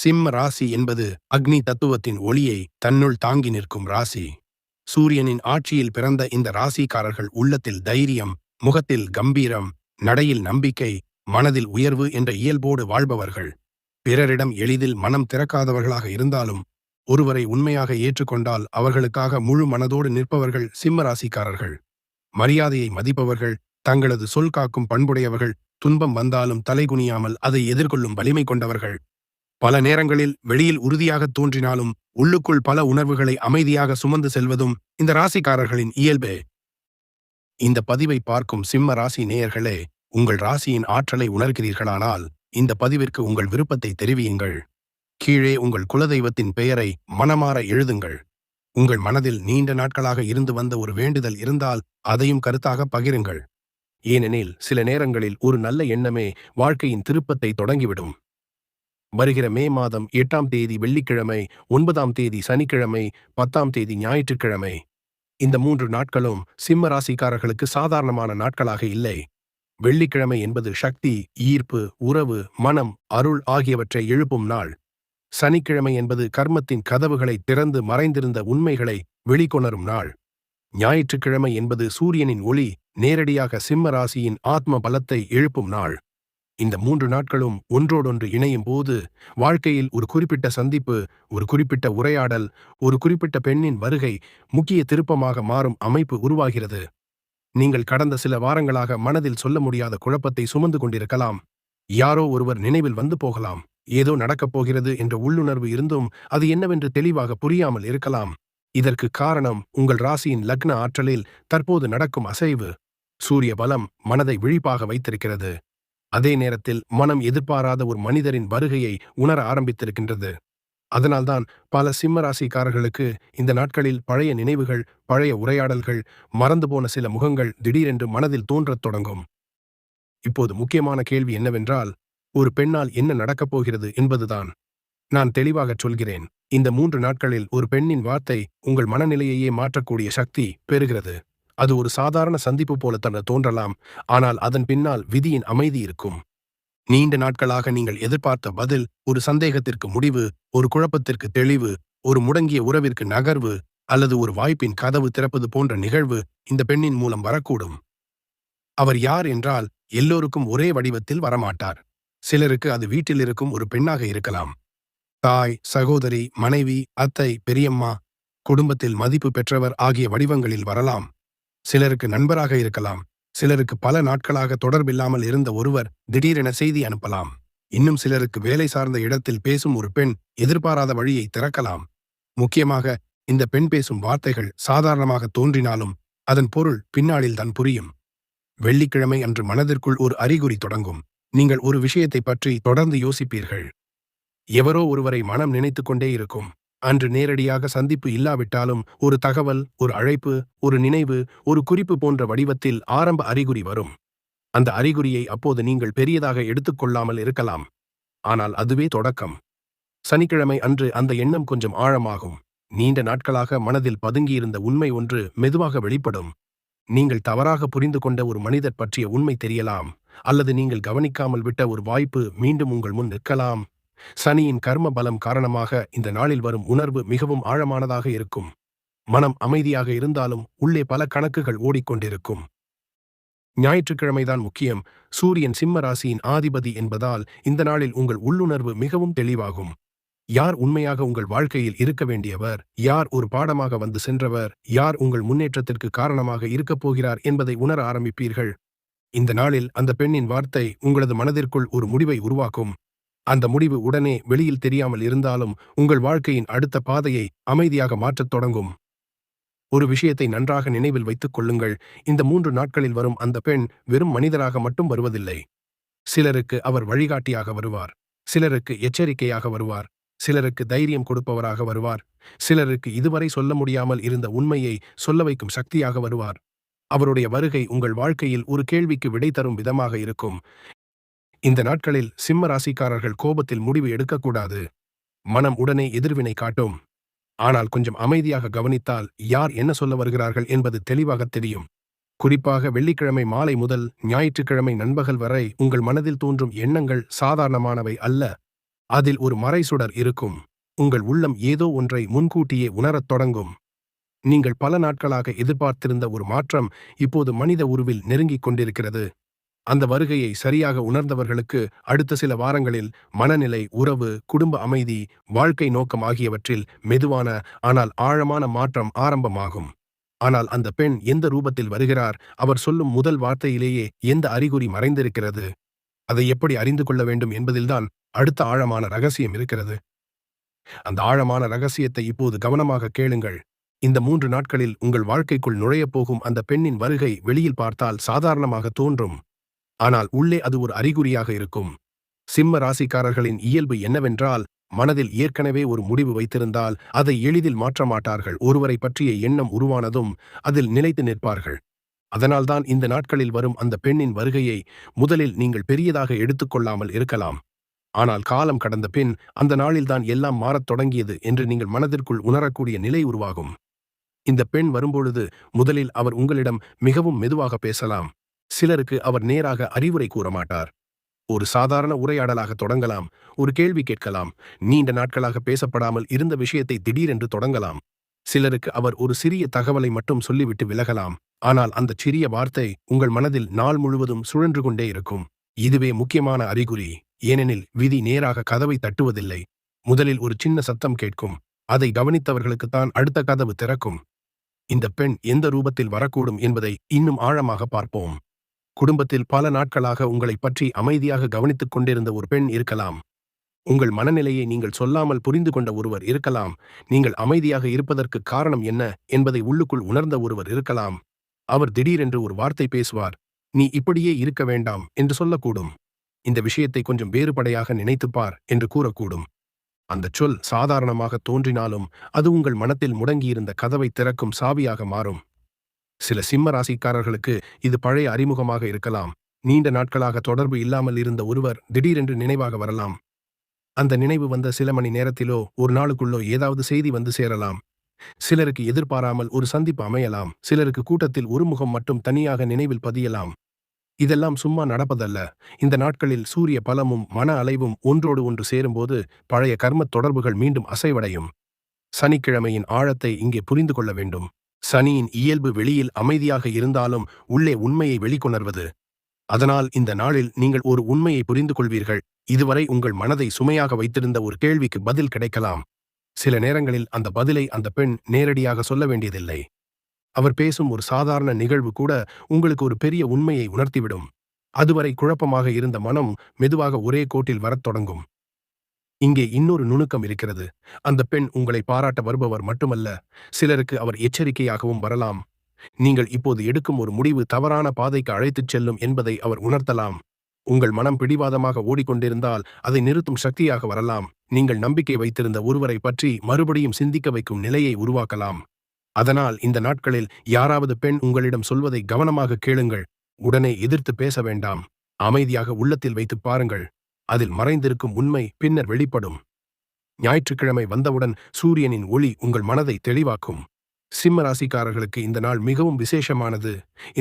சிம்ம ராசி என்பது அக்னி தத்துவத்தின் ஒளியை தன்னுள் தாங்கி நிற்கும் ராசி. சூரியனின் ஆட்சியில் பிறந்த இந்த ராசிக்காரர்கள் உள்ளத்தில் தைரியம், முகத்தில் கம்பீரம், நடையில் நம்பிக்கை, மனதில் உயர்வு என்ற இயல்போடு வாழ்பவர்கள். பிறரிடம் எளிதில் மனம் திறக்காதவர்களாக இருந்தாலும் ஒருவரை உண்மையாக ஏற்றுக்கொண்டால் அவர்களுக்காக முழு மனதோடு நிற்பவர்கள் சிம்ம ராசிக்காரர்கள். மரியாதையை மதிப்பவர்கள், தங்களது சொல் காக்கும் பண்புடையவர்கள், துன்பம் வந்தாலும் தலைகுனியாமல் அதை எதிர்கொள்ளும் வலிமை கொண்டவர்கள். பல நேரங்களில் வெளியில் உறுதியாக தோன்றினாலும் உள்ளுக்குள் பல உணர்வுகளை அமைதியாக சுமந்து செல்வதும் இந்த ராசிக்காரர்களின் இயல்பே. இந்த பதிவை பார்க்கும் சிம்ம ராசி நேயர்களே, உங்கள் ராசியின் ஆற்றலை உணர்கிறீர்களானால் இந்த பதிவிற்கு உங்கள் விருப்பத்தை தெரிவியுங்கள். கீழே உங்கள் குலதெய்வத்தின் பெயரை மனமாற எழுதுங்கள். உங்கள் மனதில் நீண்ட நாட்களாக இருந்து வந்த ஒரு வேண்டுதல் இருந்தால் அதையும் கருத்தாக பகிருங்கள். ஏனெனில் சில நேரங்களில் ஒரு நல்ல எண்ணமே வாழ்க்கையின் திருப்பத்தை தொடங்கிவிடும். வருகிற மே மாதம் 8ஆம் தேதி வெள்ளிக்கிழமை, 9ஆம் தேதி சனிக்கிழமை, 10ஆம் தேதி ஞாயிற்றுக்கிழமை. இந்த 3 நாட்களும் சிம்ம ராசிக்காரர்களுக்கு சாதாரணமான நாட்களாக இல்லை. வெள்ளிக்கிழமை என்பது சக்தி, ஈர்ப்பு, உறவு, மனம், அருள் ஆகியவற்றை எழுப்பும் நாள். சனிக்கிழமை என்பது கர்மத்தின் கதவுகளை திறந்து மறைந்திருந்த உண்மைகளை வெளிக்கொணரும் நாள். ஞாயிற்றுக்கிழமை என்பது சூரியனின் ஒளி நேரடியாக சிம்ம ராசியின் ஆத்ம பலத்தை எழுப்பும் நாள். இந்த 3 நாட்களும் ஒன்றோடொன்று இணையும் போது வாழ்க்கையில் ஒரு குறிப்பிட்ட சந்திப்பு, ஒரு குறிப்பிட்ட உரையாடல், ஒரு குறிப்பிட்ட பெண்ணின் வருகை முக்கிய திருப்பமாக மாறும் அமைப்பு உருவாகிறது. நீங்கள் கடந்த சில வாரங்களாக மனதில் சொல்ல முடியாத குழப்பத்தை சுமந்து கொண்டிருக்கலாம். யாரோ ஒருவர் நினைவில் வந்து போகலாம். ஏதோ நடக்கப் போகிறது என்ற உள்ளுணர்வு இருந்தும் அது என்னவென்று தெளிவாக புரியாமல் இருக்கலாம். இதற்கு காரணம் உங்கள் ராசியின் லக்ன ஆற்றலில் தற்போது நடக்கும் அசைவு. சூரிய பலம் மனதை விழிப்பாக வைத்திருக்கிறது. அதே நேரத்தில் மனம் எதிர்பாராத ஒரு மனிதரின் வருகையை உணர ஆரம்பித்திருக்கின்றது. அதனால்தான் பல சிம்ம ராசிக்காரர்களுக்கு இந்த நாட்களில் பழைய நினைவுகள், பழைய உரையாடல்கள், மறந்து போன சில முகங்கள் திடீரென்று மனதில் தோன்றத் தொடங்கும். இப்போது முக்கியமான கேள்வி என்னவென்றால், ஒரு பெண்ணால் என்ன நடக்கப் போகிறது என்பதுதான். நான் தெளிவாகச் சொல்கிறேன். இந்த 3 நாட்களில் ஒரு பெண்ணின் வார்த்தை உங்கள் மனநிலையையே மாற்றக்கூடிய சக்தி பெறுகிறது. அது ஒரு சாதாரண சந்திப்பு போல தோன்றலாம், ஆனால் அதன் பின்னால் விதியின் அமைதி இருக்கும். நீண்ட நாட்களாக நீங்கள் எதிர்பார்த்த பதில், ஒரு சந்தேகத்திற்கு முடிவு, ஒரு குழப்பத்திற்கு தெளிவு, ஒரு முடங்கிய உறவிற்கு நகர்வு அல்லது ஒரு வாய்ப்பின் கதவு திறப்பது போன்ற நிகழ்வு இந்த பெண்ணின் மூலம் வரக்கூடும். அவர் யார் என்றால் எல்லோருக்கும் ஒரே வடிவத்தில் வரமாட்டார். சிலருக்கு அது வீட்டில் இருக்கும் ஒரு பெண்ணாக இருக்கலாம். தாய், சகோதரி, மனைவி, அத்தை, பெரியம்மா, குடும்பத்தில் மதிப்பு பெற்றவர் ஆகிய வடிவங்களில் வரலாம். சிலருக்கு நண்பராக இருக்கலாம். சிலருக்கு பல நாட்களாக தொடர்பில்லாமல் இருந்த ஒருவர் திடீரென செய்தி அனுப்பலாம். இன்னும் சிலருக்கு வேலை சார்ந்த இடத்தில் பேசும் ஒரு பெண் எதிர்பாராத வழியை திறக்கலாம். முக்கியமாக இந்த பெண் பேசும் வார்த்தைகள் சாதாரணமாக தோன்றினாலும் அதன் பொருள் பின்னாளில் தான் புரியும். வெள்ளிக்கிழமை அன்று மனதிற்குள் ஒரு அறிகுறி தொடங்கும். நீங்கள் ஒரு விஷயத்தை பற்றி தொடர்ந்து யோசிப்பீர்கள். எவரோ ஒருவரை மனம் நினைத்து கொண்டே இருக்கும். அன்று நேரடியாக சந்திப்பு இல்லாவிட்டாலும் ஒரு தகவல், ஒரு அழைப்பு, ஒரு நினைவு, ஒரு குறிப்பு போன்ற வடிவத்தில் ஆரம்ப அறிகுறி வரும். அந்த அறிகுறியை அப்போது நீங்கள் பெரியதாக எடுத்துக்கொள்ளாமல் இருக்கலாம். ஆனால் அதுவே தொடக்கம். சனிக்கிழமை அன்று அந்த எண்ணம் கொஞ்சம் ஆழமாகும். நீண்ட நாட்களாக மனதில் பதுங்கியிருந்த உண்மை ஒன்று மெதுவாக வெளிப்படும். நீங்கள் தவறாக புரிந்து கொண்ட ஒரு மனிதர் பற்றிய உண்மை தெரியலாம், அல்லது நீங்கள் கவனிக்காமல் விட்ட ஒரு வாய்ப்பு மீண்டும் உங்கள் முன் நிற்கலாம். சனியின் கர்ம பலம் காரணமாக இந்த நாளில் வரும் உணர்வு மிகவும் ஆழமானதாக இருக்கும். மனம் அமைதியாக இருந்தாலும் உள்ளே பல கணக்குகள் ஓடிக்கொண்டிருக்கும். ஞாயிற்றுக்கிழமைதான் முக்கியம். சூரியன் சிம்ம ராசியின் ஆதிபதி என்பதால் இந்த நாளில் உங்கள் உள்ளுணர்வு மிகவும் தெளிவாகும். யார் உண்மையாக உங்கள் வாழ்க்கையில் இருக்க வேண்டியவர், யார் ஒரு பாடமாக வந்து சென்றவர், யார் உங்கள் முன்னேற்றத்திற்கு காரணமாக இருக்கப் போகிறார் என்பதை உணர ஆரம்பிப்பீர்கள். இந்த நாளில் அந்த பெண்ணின் வார்த்தை உங்களது மனதிற்குள் ஒரு முடிவை உருவாக்கும். அந்த முடிவு உடனே வெளியில் தெரியாமல் இருந்தாலும் உங்கள் வாழ்க்கையின் அடுத்த பாதையை அமைதியாக மாற்றத் தொடங்கும். ஒரு விஷயத்தை நன்றாக நினைவில் வைத்துக் கொள்ளுங்கள். இந்த 3 நாட்களில் வரும் அந்த பெண் வெறும் மனிதராக மட்டும் வருவதில்லை. சிலருக்கு அவர் வழிகாட்டியாக வருவார். சிலருக்கு எச்சரிக்கையாக வருவார். சிலருக்கு தைரியம் கொடுப்பவராக வருவார். சிலருக்கு இதுவரை சொல்ல முடியாமல் இருந்த உண்மையை சொல்ல வைக்கும் சக்தியாக வருவார். அவருடைய வருகை உங்கள் வாழ்க்கையில் ஒரு கேள்விக்கு விடை தரும் விதமாக இருக்கும். இந்த நாட்களில் சிம்ம ராசிக்காரர்கள் கோபத்தில் முடிவு எடுக்கக்கூடாது. மனம் உடனே எதிர்வினை காட்டும். ஆனால் கொஞ்சம் அமைதியாக கவனித்தால் யார் என்ன சொல்ல வருகிறார்கள் என்பது தெளிவாக தெரியும். குறிப்பாக வெள்ளிக்கிழமை மாலை முதல் ஞாயிற்றுக்கிழமை நண்பகல் வரை உங்கள் மனதில் தோன்றும் எண்ணங்கள் சாதாரணமானவை அல்ல. அதில் ஒரு மறைசுடர் இருக்கும். உங்கள் உள்ளம் ஏதோ ஒன்றை முன்கூட்டியே உணரத் தொடங்கும். நீங்கள் பல நாட்களாக எதிர்பார்த்திருந்த ஒரு மாற்றம் இப்போது மனித உருவில் நெருங்கிக் கொண்டிருக்கிறது. அந்த வருகையை சரியாக உணர்ந்தவர்களுக்கு அடுத்த சில வாரங்களில் மனநிலை, உறவு, குடும்ப அமைதி, வாழ்க்கை நோக்கம் ஆகியவற்றில் மெதுவான ஆனால் ஆழமான மாற்றம் ஆரம்பமாகும். ஆனால் அந்த பெண் எந்த ரூபத்தில் வருகிறார், அவர் சொல்லும் முதல் வார்த்தையிலேயே எந்த அறிகுறி மறைந்திருக்கிறது, அதை எப்படி அறிந்து கொள்ள வேண்டும் என்பதில்தான் அடுத்த ஆழமான ரகசியம் இருக்கிறது. அந்த ஆழமான ரகசியத்தை இப்போது கவனமாக கேளுங்கள். இந்த 3 நாட்களில் உங்கள் வாழ்க்கைக்குள் நுழையப் போகும் அந்த பெண்ணின் வருகை வெளியில் பார்த்தால் சாதாரணமாக தோன்றும். ஆனால் உள்ளே அது ஒரு அறிகுறியாக இருக்கும். சிம்ம ராசிக்காரர்களின் இயல்பு என்னவென்றால், மனதில் ஏற்கனவே ஒரு முடிவு வைத்திருந்தால் அதை எளிதில் மாற்ற மாட்டார்கள். ஒருவரை பற்றிய எண்ணம் உருவானதும் அதில் நிலைத்து நிற்பார்கள். அதனால்தான் இந்த நாட்களில் வரும் அந்த பெண்ணின் வருகையை முதலில் நீங்கள் பெரியதாக எடுத்துக்கொள்ளாமல் இருக்கலாம். ஆனால் காலம் கடந்த பின் அந்த நாளில்தான் எல்லாம் மாறத் தொடங்கியது என்று நீங்கள் மனதிற்குள் உணரக்கூடிய நிலை உருவாகும். இந்த பெண் வரும்பொழுது முதலில் அவர் உங்களிடம் மிகவும் மெதுவாக பேசலாம். சிலருக்கு அவர் நேராக அறிவுரை கூற மாட்டார். ஒரு சாதாரண உரையாடலாக தொடங்கலாம். ஒரு கேள்வி கேட்கலாம். நீண்ட நாட்களாக பேசப்படாமல் இருந்த விஷயத்தை திடீரென்று தொடங்கலாம். சிலருக்கு அவர் ஒரு சிறிய தகவலை மட்டும் சொல்லிவிட்டு விலகலாம். ஆனால் அந்த சிறிய வார்த்தை உங்கள் மனதில் நாள் முழுவதும் சுழன்று கொண்டே இருக்கும். இதுவே முக்கியமான அறிகுறி. ஏனெனில் விதி நேராக கதவை தட்டுவதில்லை. முதலில் ஒரு சின்ன சத்தம் கேட்கும். அதை கவனித்தவர்களுக்குத்தான் அடுத்த கதவு திறக்கும். இந்த பெண் எந்த ரூபத்தில் வரக்கூடும் என்பதை இன்னும் ஆழமாக பார்ப்போம். குடும்பத்தில் பல நாட்களாக உங்களைப் பற்றி அமைதியாக கவனித்துக் கொண்டிருந்த ஒரு பெண் இருக்கலாம். உங்கள் மனநிலையை நீங்கள் சொல்லாமல் புரிந்து கொண்ட ஒருவர் இருக்கலாம். நீங்கள் அமைதியாக இருப்பதற்கு காரணம் என்ன என்பதை உள்ளுக்குள் உணர்ந்த ஒருவர் இருக்கலாம். அவர் திடீரென்று ஒரு வார்த்தை பேசுவார். நீ இப்படியே இருக்க வேண்டாம் என்று சொல்லக்கூடும். இந்த விஷயத்தை கொஞ்சம் வேறுபடையாக நினைத்துப்பார் என்று கூறக்கூடும். அந்தச் சொல் சாதாரணமாக தோன்றினாலும் அது உங்கள் மனத்தில் முடங்கியிருந்த கதவை திறக்கும் சாவியாக மாறும். சில சிம்ம ராசிக்காரர்களுக்கு இது பழைய அறிமுகமாக இருக்கலாம். நீண்ட நாட்களாக தொடர்பு இல்லாமல் இருந்த ஒருவர் திடீரென்று நினைவாக வரலாம். அந்த நினைவு வந்த சில மணி நேரத்திலோ ஒரு நாளுக்குள்ளோ ஏதாவது செய்தி வந்து சேரலாம். சிலருக்கு எதிர்பாராமல் ஒரு சந்திப்பு அமையலாம். சிலருக்கு கூட்டத்தில் ஒரு முகம் மட்டும் தனியாக நினைவில் பதியலாம். இதெல்லாம் சும்மா நடப்பதல்ல. இந்த நாட்களில் சூரிய பலமும் மன அலைவும் ஒன்றோடு ஒன்று சேரும்போது பழைய கர்மத் தொடர்புகள் மீண்டும் அசைவடையும். சனிக்கிழமையின் ஆழத்தை இங்கே புரிந்து கொள்ள வேண்டும். சனியின் இயல்பு வெளியில் அமைதியாக இருந்தாலும் உள்ளே உண்மையை வெளிக்கொணர்வது. அதனால் இந்த நாளில் நீங்கள் ஒரு உண்மையை புரிந்து கொள்வீர்கள். இதுவரை உங்கள் மனதை சுமையாக வைத்திருந்த ஒரு கேள்விக்கு பதில் கிடைக்கலாம். சில நேரங்களில் அந்த பதிலை அந்த பெண் நேரடியாக சொல்ல வேண்டியதில்லை. அவர் பேசும் ஒரு சாதாரண நிகழ்வு கூட உங்களுக்கு ஒரு பெரிய உண்மையை உணர்த்திவிடும். அதுவரை குழப்பமாக இருந்த மனம் மெதுவாக ஒரே கோட்டில் வரத் தொடங்கும். இங்கே இன்னொரு நுணுக்கம் இருக்கிறது. அந்த பெண் உங்களை பாராட்ட வருபவர் மட்டுமல்ல, சிலருக்கு அவர் எச்சரிக்கையாகவும் வரலாம். நீங்கள் இப்போது எடுக்கும் ஒரு முடிவு தவறான பாதைக்கு அழைத்துச் செல்லும் என்பதை அவர் உணர்த்தலாம். உங்கள் மனம் பிடிவாதமாக ஓடிக்கொண்டிருந்தால் அதை நிறுத்தும் சக்தியாக வரலாம். நீங்கள் நம்பிக்கை வைத்திருந்த ஒருவரை பற்றி மறுபடியும் சிந்திக்க வைக்கும் நிலையை உருவாக்கலாம். அதனால் இந்த நாட்களில் யாராவது பெண் உங்களிடம் சொல்வதை கவனமாக கேளுங்கள். உடனே எதிர்த்து பேச வேண்டாம். அமைதியாக உள்ளத்தில் வைத்துப் பாருங்கள். அதில் மறைந்திருக்கும் உண்மை பின்னர் வெளிப்படும். ஞாயிற்றுக்கிழமை வந்தவுடன் சூரியனின் ஒளி உங்கள் மனதை தெளிவாக்கும். சிம்ம ராசிக்காரர்களுக்கு இந்த நாள் மிகவும் விசேஷமானது.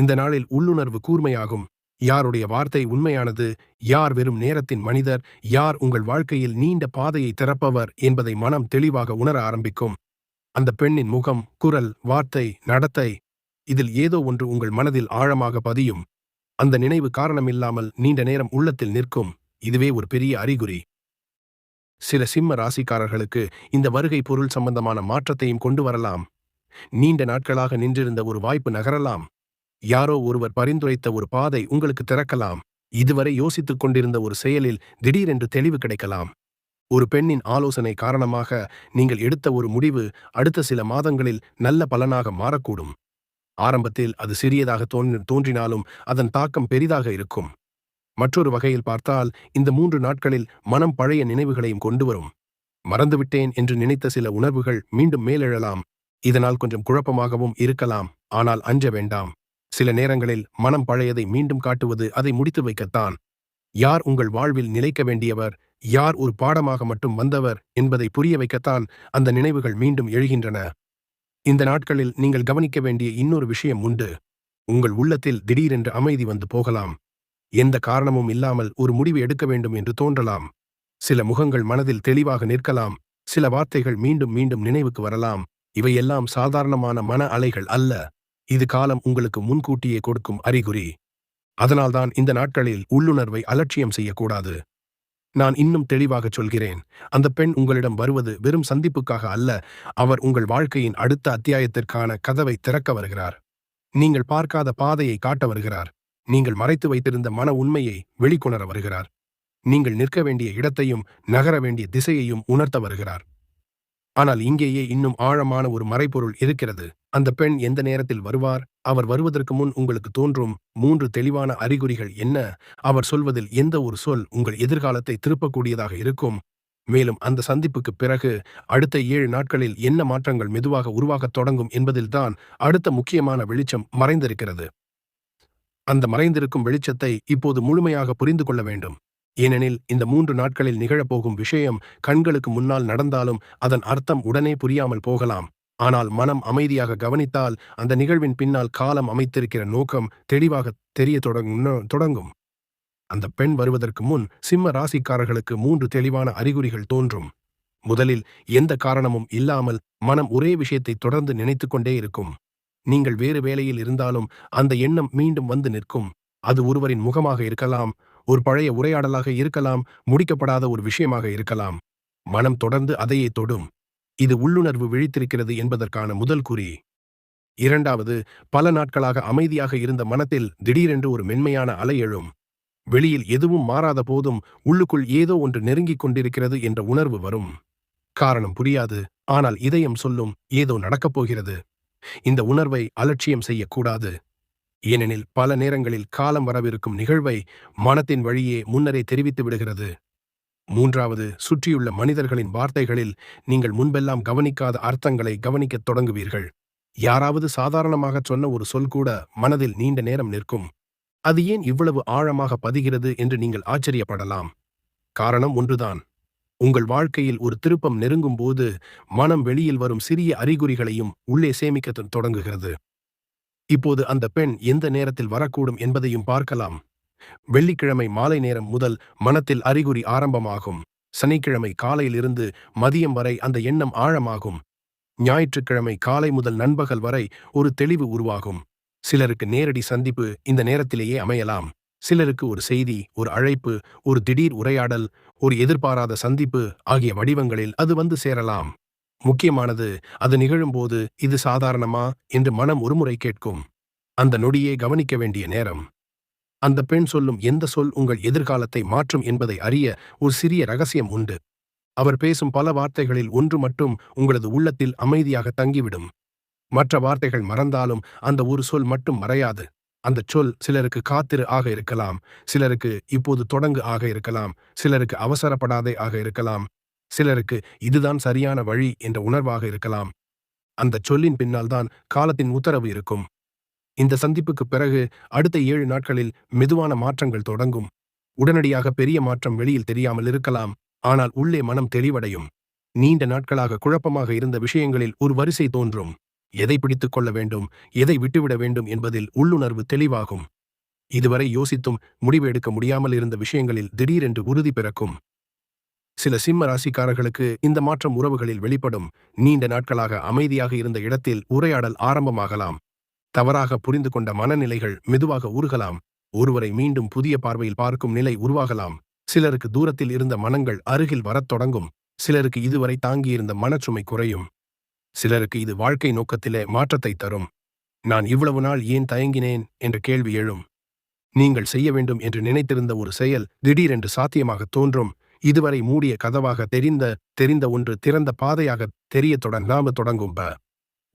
இந்த நாளில் உள்ளுணர்வு கூர்மையாகும். யாருடைய வார்த்தை உண்மையானது, யார் வெறும் நேரத்தின் மனிதர், யார் உங்கள் வாழ்க்கையில் நீண்ட பாதையை திறப்பவர் என்பதை மனம் தெளிவாக உணர ஆரம்பிக்கும். அந்த பெண்ணின் முகம், குரல், வார்த்தை, நடத்தை, இதில் ஏதோ ஒன்று உங்கள் மனதில் ஆழமாக பதியும். அந்த நினைவு காரணமில்லாமல் நீண்ட நேரம் உள்ளத்தில் நிற்கும். இதுவே ஒரு பெரிய அறிகுறி. சில சிம்ம ராசிக்காரர்களுக்கு இந்த வருகை பொருள் சம்பந்தமான மாற்றத்தையும் கொண்டு வரலாம். நீண்ட நாட்களாக நின்றிருந்த ஒரு வாய்ப்பு நகரலாம். யாரோ ஒருவர் பரிந்துரைத்த ஒரு பாதை உங்களுக்கு திறக்கலாம். இதுவரை யோசித்துக் கொண்டிருந்த ஒரு செயலில் திடீரென்று தெளிவு கிடைக்கலாம். ஒரு பெண்ணின் ஆலோசனை காரணமாக நீங்கள் எடுத்த ஒரு முடிவு அடுத்த சில மாதங்களில் நல்ல பலனாக மாறக்கூடும். ஆரம்பத்தில் அது சிறியதாக தோன்றினாலும் அதன் தாக்கம் பெரிதாக இருக்கும். மற்றொரு வகையில் பார்த்தால் இந்த 3 நாட்களில் மனம் பழைய நினைவுகளையும் கொண்டு வரும். மறந்துவிட்டேன் என்று நினைத்த சில உணர்வுகள் மீண்டும் மேலெழலாம். இதனால் கொஞ்சம் குழப்பமாகவும் இருக்கலாம். ஆனால் அஞ்ச வேண்டாம். சில நேரங்களில் மனம் பழையதை மீண்டும் காட்டுவது அதை முடித்து வைக்கத்தான். யார் உங்கள் வாழ்வில் நிலைக்க வேண்டியவர், யார் ஒரு பாடமாக மட்டும் வந்தவர் என்பதை புரிய வைக்கத்தான் அந்த நினைவுகள் மீண்டும் எழுகின்றன. இந்த நாட்களில் நீங்கள் கவனிக்க வேண்டிய இன்னொரு விஷயம் உண்டு. உங்கள் உள்ளத்தில் திடீரென்று அமைதி வந்து போகலாம். எந்த காரணமும் இல்லாமல் ஒரு முடிவு எடுக்க வேண்டும் என்று தோன்றலாம். சில முகங்கள் மனதில் தெளிவாக நிற்கலாம், சில வார்த்தைகள் மீண்டும் மீண்டும் நினைவுக்கு வரலாம். இவையெல்லாம் சாதாரணமான மன அலைகள் அல்ல. இது காலம் உங்களுக்கு முன்கூட்டியே கொடுக்கும் அறிகுறி. அதனால்தான் இந்த நாட்களில் உள்ளுணர்வை அலட்சியம் செய்யக்கூடாது. நான் இன்னும் தெளிவாகச் சொல்கிறேன். அந்த பெண் உங்களிடம் வருவது வெறும் சந்திப்புக்காக அல்ல, அவர் உங்கள் வாழ்க்கையின் அடுத்த அத்தியாயத்திற்கான கதவை திறக்க வருகிறார். நீங்கள் பார்க்காத பாதையை காட்ட வருகிறார். நீங்கள் மறைத்து வைத்திருந்த மன உண்மையை வெளிக்கொணர வருகிறார். நீங்கள் நிற்க வேண்டிய இடத்தையும் நகர வேண்டிய திசையையும் உணர்த்த வருகிறார். ஆனால் இங்கேயே இன்னும் ஆழமான ஒரு மறைபொருள் இருக்கிறது. அந்த பெண் எந்த நேரத்தில் வருவார்? அவர் வருவதற்கு முன் உங்களுக்கு தோன்றும் 3 தெளிவான அறிகுறிகள் என்ன? அவர் சொல்வதில் எந்த ஒரு சொல் உங்கள் எதிர்காலத்தை திருப்பக்கூடியதாக இருக்கும்? மேலும் அந்த சந்திப்புக்குப் பிறகு அடுத்த 7 நாட்களில் என்ன மாற்றங்கள் மெதுவாக உருவாகத் தொடங்கும் என்பதில்தான் அடுத்த முக்கியமான வெளிச்சம் மறைந்திருக்கிறது. அந்த மறைந்திருக்கும் வெளிச்சத்தை இப்போது முழுமையாக புரிந்து கொள்ள வேண்டும். ஏனெனில் இந்த 3 நாட்களில் நிகழப்போகும் விஷயம் கண்களுக்கு முன்னால் நடந்தாலும் அதன் அர்த்தம் உடனே புரியாமல் போகலாம். ஆனால் மனம் அமைதியாக கவனித்தால் அந்த நிகழ்வின் பின்னால் காலம் அமைத்திருக்கிற நோக்கம் தெளிவாக தெரிய தொடங்கும். அந்த பெண் வருவதற்கு முன் சிம்ம ராசிக்காரர்களுக்கு 3 தெளிவான அறிகுறிகள் தோன்றும். முதலில் எந்த காரணமும் இல்லாமல் மனம் ஒரே விஷயத்தை தொடர்ந்து நினைத்துக் கொண்டே இருக்கும். நீங்கள் வேறு வேலையில் இருந்தாலும் அந்த எண்ணம் மீண்டும் வந்து நிற்கும். அது ஒருவரின் முகமாக இருக்கலாம், ஒரு பழைய உரையாடலாக இருக்கலாம், முடிக்கப்படாத ஒரு விஷயமாக இருக்கலாம். மனம் தொடர்ந்து அதையே தொடும். இது உள்ளுணர்வு விழித்திருக்கிறது என்பதற்கான முதல் குறி. இரண்டாவது, பல நாட்களாக அமைதியாக இருந்த மனத்தில் திடீரென்று ஒரு மென்மையான அலை எழும். வெளியில் எதுவும் மாறாத போதும் உள்ளுக்குள் ஏதோ ஒன்று நெருங்கிக் கொண்டிருக்கிறது என்ற உணர்வு வரும். காரணம் புரியாது, ஆனால் இதயம் சொல்லும் ஏதோ நடக்கப் போகிறது. இந்த உணர்வை அலட்சியம் செய்யக்கூடாது. ஏனெனில் பல நேரங்களில் காலம் வரவிருக்கும் நிகழ்வை மனத்தின் வழியே முன்னரே தெரிவித்து விடுகிறது. மூன்றாவது, சுற்றியுள்ள மனிதர்களின் வார்த்தைகளில் நீங்கள் முன்பெல்லாம் கவனிக்காத அர்த்தங்களை கவனிக்கத் தொடங்குவீர்கள். யாராவது சாதாரணமாகச் சொன்ன ஒரு சொல் கூட மனதில் நீண்ட நேரம் நிற்கும். அது ஏன் இவ்வளவு ஆழமாக பதிகிறது என்று நீங்கள் ஆச்சரியப்படலாம். காரணம் ஒன்றுதான். உங்கள் வாழ்க்கையில் ஒரு திருப்பம் நெருங்கும் போது மனம் வெளியில் வரும் சிறிய அறிகுறிகளையும் உள்ளே சேமிக்க தொடங்குகிறது. இப்போது அந்த பெண் எந்த நேரத்தில் வரக்கூடும் என்பதையும் பார்க்கலாம். வெள்ளிக்கிழமை மாலை நேரம் முதல் மனத்தில் அறிகுறி ஆரம்பமாகும். சனிக்கிழமை காலையிலிருந்து மதியம் வரை அந்த எண்ணம் ஆழமாகும். ஞாயிற்றுக்கிழமை காலை முதல் நண்பகல் வரை ஒரு தெளிவு உருவாகும். சிலருக்கு நேரடி சந்திப்பு இந்த நேரத்திலேயே அமையலாம். சிலருக்கு ஒரு செய்தி, ஒரு அழைப்பு, ஒரு திடீர் உரையாடல், ஒரு எதிர்பாராத சந்திப்பு ஆகிய வடிவங்களில் அது வந்து சேரலாம். முக்கியமானது, அது நிகழும்போது இது சாதாரணமா என்று மனம் ஒருமுறை கேட்கும். அந்த நொடியே கவனிக்க வேண்டிய நேரம். அந்த பெண் சொல்லும் எந்த சொல் உங்கள் எதிர்காலத்தை மாற்றும் என்பதை அறிய ஒரு சிறிய ரகசியம் உண்டு. அவர் பேசும் பல வார்த்தைகளில் ஒன்று மட்டும் உங்களது உள்ளத்தில் அமைதியாக தங்கிவிடும். மற்ற வார்த்தைகள் மறந்தாலும் அந்த ஒரு சொல் மட்டும் மறையாது. அந்தச் சொல் சிலருக்கு காத்திரு ஆக இருக்கலாம், சிலருக்கு இப்போது தொடங்கு ஆக இருக்கலாம், சிலருக்கு அவசரப்படாதே ஆக இருக்கலாம், சிலருக்கு இதுதான் சரியான வழி என்ற உணர்வாக இருக்கலாம். அந்தச் சொல்லின் பின்னால்தான் காலத்தின் உத்தரவு இருக்கும். இந்த சந்திப்புக்குப் பிறகு அடுத்த 7 நாட்களில் மெதுவான மாற்றங்கள் தொடங்கும். உடனடியாக பெரிய மாற்றம் வெளியில் தெரியாமல் இருக்கலாம், ஆனால் உள்ளே மனம் தெளிவடையும். நீண்ட நாட்களாக குழப்பமாக இருந்த விஷயங்களில் ஒரு வரிசை தோன்றும். எதை பிடித்துக் கொள்ள வேண்டும், எதை விட்டுவிட வேண்டும் என்பதில் உள்ளுணர்வு தெளிவாகும். இதுவரை யோசித்தும் முடிவு எடுக்க முடியாமல் இருந்த விஷயங்களில் திடீரென்று உறுதி பிறக்கும். சில சிம்ம ராசிக்காரர்களுக்கு இந்த மாற்றம் உறவுகளில் வெளிப்படும். நீண்ட நாட்களாக அமைதியாக இருந்த இடத்தில் உரையாடல் ஆரம்பமாகலாம். தவறாக புரிந்து கொண்ட மனநிலைகள் மெதுவாக உருகலாம். ஒருவரை மீண்டும் புதிய பார்வையில் பார்க்கும் நிலை உருவாகலாம். சிலருக்கு தூரத்தில் இருந்த மனங்கள் அருகில் வரத் தொடங்கும். சிலருக்கு இதுவரை தாங்கியிருந்த மனச்சுமை குறையும். சிலருக்கு இது வாழ்க்கை நோக்கத்திலே மாற்றத்தை தரும். நான் இவ்வளவு நாள் ஏன் தயங்கினேன் என்ற கேள்வி எழும். நீங்கள் செய்ய வேண்டும் என்று நினைத்திருந்த ஒரு செயல் திடீரென்று சாத்தியமாக தோன்றும். இதுவரை மூடிய கதவாக தெரிந்த ஒன்று திறந்த பாதையாக தெரியத் தொடங்கும்.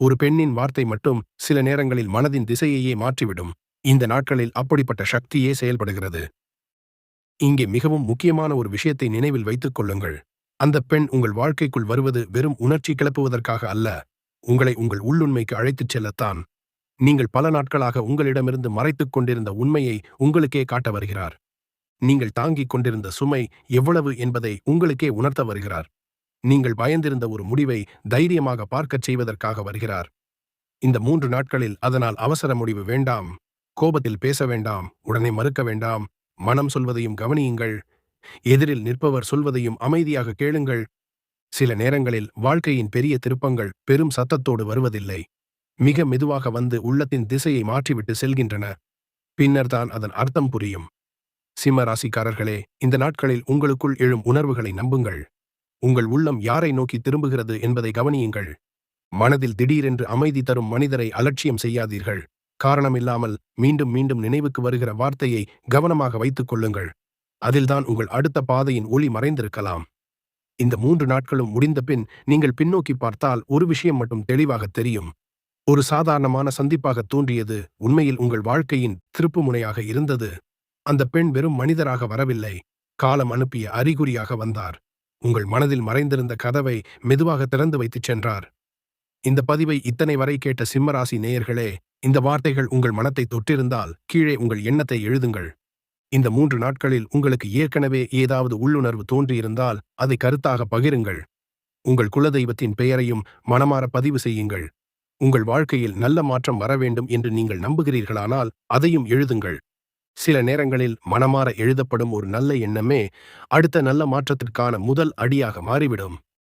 ஒரு பெண்ணின் வார்த்தை மட்டும் சில நேரங்களில் மனதின் திசையையே மாற்றிவிடும். இந்த நாட்களில் அப்படிப்பட்ட சக்தியே செயல்படுகிறது. இங்கே மிகவும் முக்கியமான ஒரு விஷயத்தை நினைவில் வைத்துக் கொள்ளுங்கள். அந்த பெண் உங்கள் வாழ்க்கைக்குள் வருவது வெறும் உணர்ச்சி கிளப்புவதற்காக அல்ல, உங்களை உங்கள் உள்ளுண்மைக்கு அழைத்துச் செல்லத்தான். நீங்கள் பல நாட்களாக உங்களிடமிருந்து மறைத்துக் கொண்டிருந்த உண்மையை உங்களுக்கே காட்ட வருகிறார். நீங்கள் தாங்கிக் கொண்டிருந்த சுமை எவ்வளவு என்பதை உங்களுக்கே உணர்த்த வருகிறார். நீங்கள் பயந்திருந்த ஒரு முடிவை தைரியமாக பார்க்கச் செய்வதற்காக வருகிறார். இந்த 3 நாட்களில் அதனால் அவசர முடிவு வேண்டாம், கோபத்தில் பேச வேண்டாம், உடனே மறுக்க வேண்டாம், மனம் சொல்வதையும் கவனியுங்கள். எதிரில் நிற்பவர் சொல்வதையும் அமைதியாக கேளுங்கள். சில நேரங்களில் வாழ்க்கையின் பெரிய திருப்பங்கள் பெரும் சத்தத்தோடு வருவதில்லை. மிக மெதுவாக வந்து உள்ளத்தின் திசையை மாற்றிவிட்டு செல்கின்றன. பின்னர்தான் அதன் அர்த்தம் புரியும். சிம்ம ராசிக்காரர்களே, இந்த நாட்களில் உங்களுக்குள் எழும் உணர்வுகளை நம்புங்கள். உங்கள் உள்ளம் யாரை நோக்கி திரும்புகிறது என்பதை கவனியுங்கள். மனதில் திடீரென்று அமைதி தரும் மனிதரை அலட்சியம் செய்யாதீர்கள். காரணமில்லாமல் மீண்டும் மீண்டும் நினைவுக்கு வருகிற வார்த்தையை கவனமாக வைத்துக் கொள்ளுங்கள். அதில்தான் உங்கள் அடுத்த பாதையின் ஒளி மறைந்திருக்கலாம். இந்த 3 நாட்களும் முடிந்த பின் நீங்கள் பின்னோக்கி பார்த்தால் ஒரு விஷயம் மட்டும் தெளிவாக தெரியும். ஒரு சாதாரணமான சந்திப்பாக தோன்றியது உண்மையில் உங்கள் வாழ்க்கையின் திருப்புமுனையாக இருந்தது. அந்த பெண் வெறும் மனிதராக வரவில்லை, காலம் அனுப்பிய அறிகுறியாக வந்தார். உங்கள் மனதில் மறைந்திருந்த கதவை மெதுவாக திறந்து வைத்துச் சென்றார். இந்த பதிவை இத்தனை வரை கேட்ட சிம்மராசி நேயர்களே, இந்த வார்த்தைகள் உங்கள் மனத்தை தொட்டிருந்தால் கீழே உங்கள் எண்ணத்தை எழுதுங்கள். இந்த 3 நாட்களில் உங்களுக்கு ஏற்கனவே ஏதாவது உள்ளுணர்வு தோன்றியிருந்தால் அதை கருத்தாக பகிருங்கள். உங்கள் குலதெய்வத்தின் பெயரையும் மனமாற பதிவு செய்யுங்கள். உங்கள் வாழ்க்கையில் நல்ல மாற்றம் வர வேண்டும் என்று நீங்கள் நம்புகிறீர்களானால் அதையும் எழுதுங்கள். சில நேரங்களில் மனமாற எழுதப்படும் ஒரு நல்ல எண்ணமே அடுத்த நல்ல மாற்றத்திற்கான முதல் அடியாக மாறிவிடும்.